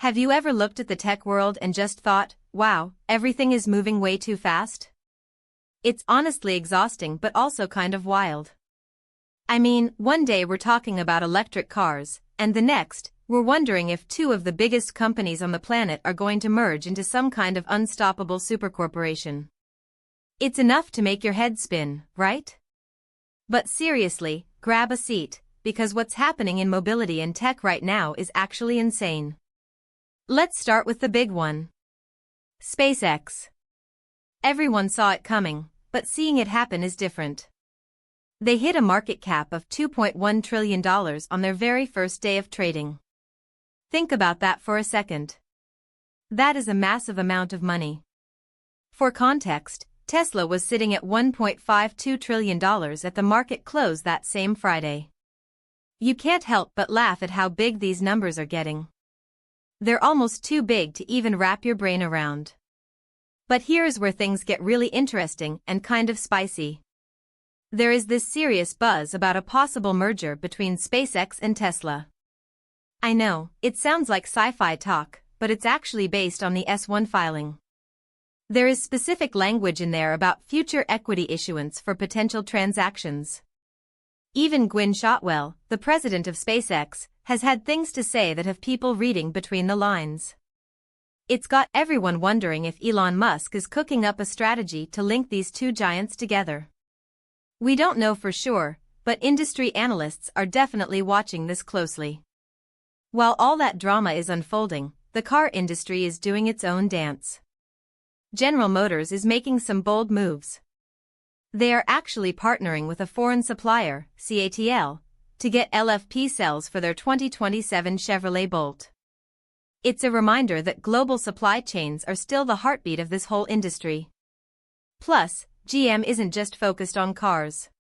Have you ever looked at the tech world and just thought, wow, everything is moving way too fast? It's honestly exhausting but also kind of wild. I mean, one day we're talking about electric cars, and the next, we're wondering if two of the biggest companies on the planet are going to merge into some kind of unstoppable supercorporation. It's enough to make your head spin, right? But seriously, grab a seat, because what's happening in mobility and tech right now is actually insane. Let's start with the big one. SpaceX. Everyone saw it coming, but seeing it happen is different. They hit a market cap of $2.1 trillion on their very first day of trading. Think about that for a second. That is a massive amount of money. For context, Tesla was sitting at $1.52 trillion at the market close that same Friday. You can't help but laugh at how big these numbers are getting. They're almost too big to even wrap your brain around. But here's where things get really interesting and kind of spicy. There is this serious buzz about a possible merger between SpaceX and Tesla. I know, it sounds like sci-fi talk, but it's actually based on the S-1 filing. There is specific language in there about future equity issuance for potential transactions. Even Gwynne Shotwell, the president of SpaceX, has had things to say that have people reading between the lines. It's got everyone wondering if Elon Musk is cooking up a strategy to link these two giants together. We don't know for sure, but industry analysts are definitely watching this closely. While all that drama is unfolding, the car industry is doing its own dance. General Motors is making some bold moves. They are actually partnering with a foreign supplier, CATL, to get LFP cells for their 2027 Chevrolet Bolt. It's a reminder that global supply chains are still the heartbeat of this whole industry. Plus, GM isn't just focused on cars.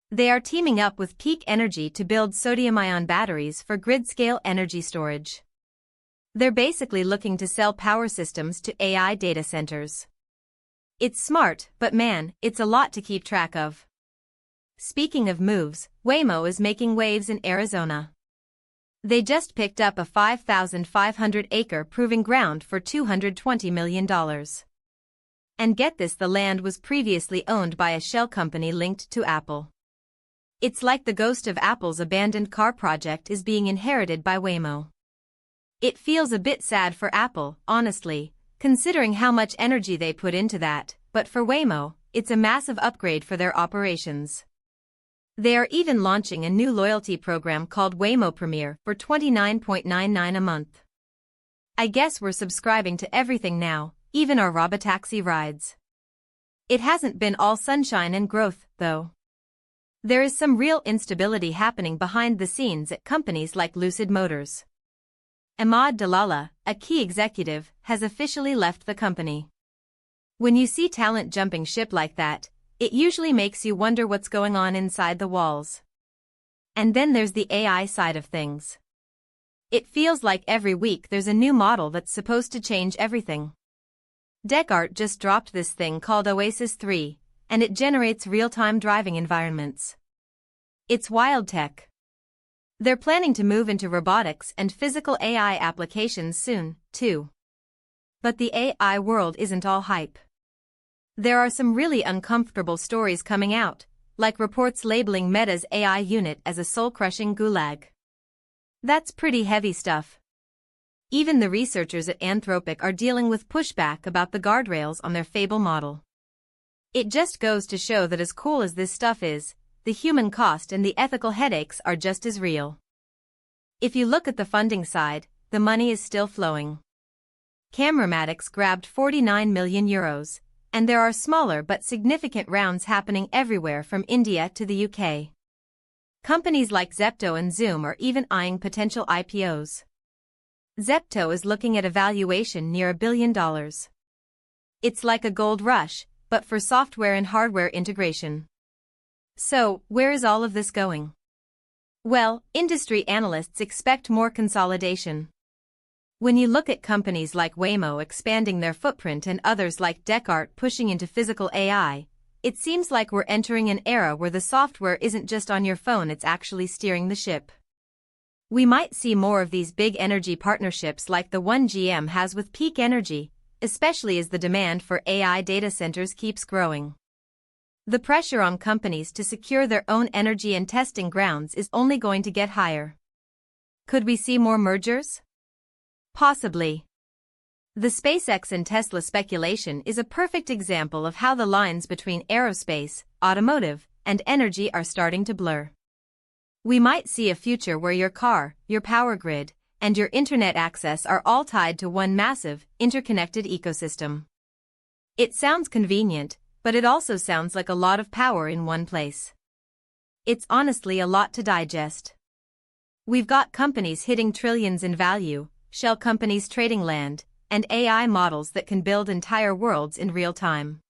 They are teaming up with Peak Energy to build sodium-ion batteries for grid-scale energy storage. They're basically looking to sell power systems to AI data centers. It's smart, but man, it's a lot to keep track of. Speaking of moves, Waymo is making waves in Arizona. They just picked up a 5,500-acre proving ground for $220 million. And get this, the land was previously owned by a shell company linked to Apple. It's like the ghost of Apple's abandoned car project is being inherited by Waymo. It feels a bit sad for Apple, honestly, considering how much energy they put into that, but for Waymo, it's a massive upgrade for their operations. They are even launching a new loyalty program called Waymo Premier for $29.99 a month. I guess we're subscribing to everything now, even our robotaxi rides. It hasn't been all sunshine and growth, though. There is some real instability happening behind the scenes at companies like Lucid Motors. Ahmad Dalala, a key executive, has officially left the company. When you see talent jumping ship like that, it usually makes you wonder what's going on inside the walls. And then there's the AI side of things. It feels like every week there's a new model that's supposed to change everything. Descartes just dropped this thing called Oasis 3, and it generates real-time driving environments. It's wild tech. They're planning to move into robotics and physical AI applications soon, too. But the AI world isn't all hype. There are some really uncomfortable stories coming out, like reports labeling Meta's AI unit as a soul-crushing gulag. That's pretty heavy stuff. Even the researchers at Anthropic are dealing with pushback about the guardrails on their Fable model. It just goes to show that as cool as this stuff is, the human cost and the ethical headaches are just as real. If you look at the funding side, the money is still flowing. Cameromatics grabbed €49 million, and there are smaller but significant rounds happening everywhere from India to the UK. Companies like Zepto and Zoom are even eyeing potential IPOs. Zepto is looking at a valuation near $1 billion. It's like a gold rush, but for software and hardware integration. So, where is all of this going? Well, industry analysts expect more consolidation. When you look at companies like Waymo expanding their footprint and others like Descartes pushing into physical AI, it seems like we're entering an era where the software isn't just on your phone, it's actually steering the ship. We might see more of these big energy partnerships like the one GM has with Peak Energy, especially as the demand for AI data centers keeps growing. The pressure on companies to secure their own energy and testing grounds is only going to get higher. Could we see more mergers? Possibly. The SpaceX and Tesla speculation is a perfect example of how the lines between aerospace, automotive, and energy are starting to blur. We might see a future where your car, your power grid, and your internet access are all tied to one massive, interconnected ecosystem. It sounds convenient, but it also sounds like a lot of power in one place. It's honestly a lot to digest. We've got companies hitting trillions in value, shell companies trading land, and AI models that can build entire worlds in real time.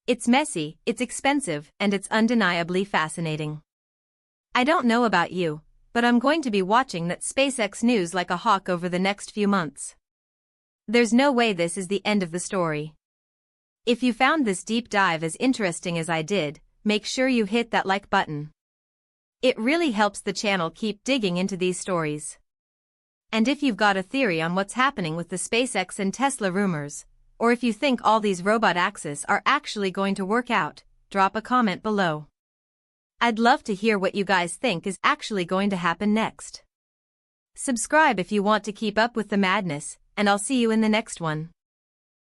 It's messy, it's expensive, and it's undeniably fascinating. I don't know about you, but I'm going to be watching that SpaceX news like a hawk over the next few months. There's no way this is the end of the story. If you found this deep dive as interesting as I did, make sure you hit that like button. It really helps the channel keep digging into these stories. And if you've got a theory on what's happening with the SpaceX and Tesla rumors, or if you think all these robot axes are actually going to work out, drop a comment below. I'd love to hear what you guys think is actually going to happen next. Subscribe if you want to keep up with the madness, and I'll see you in the next one.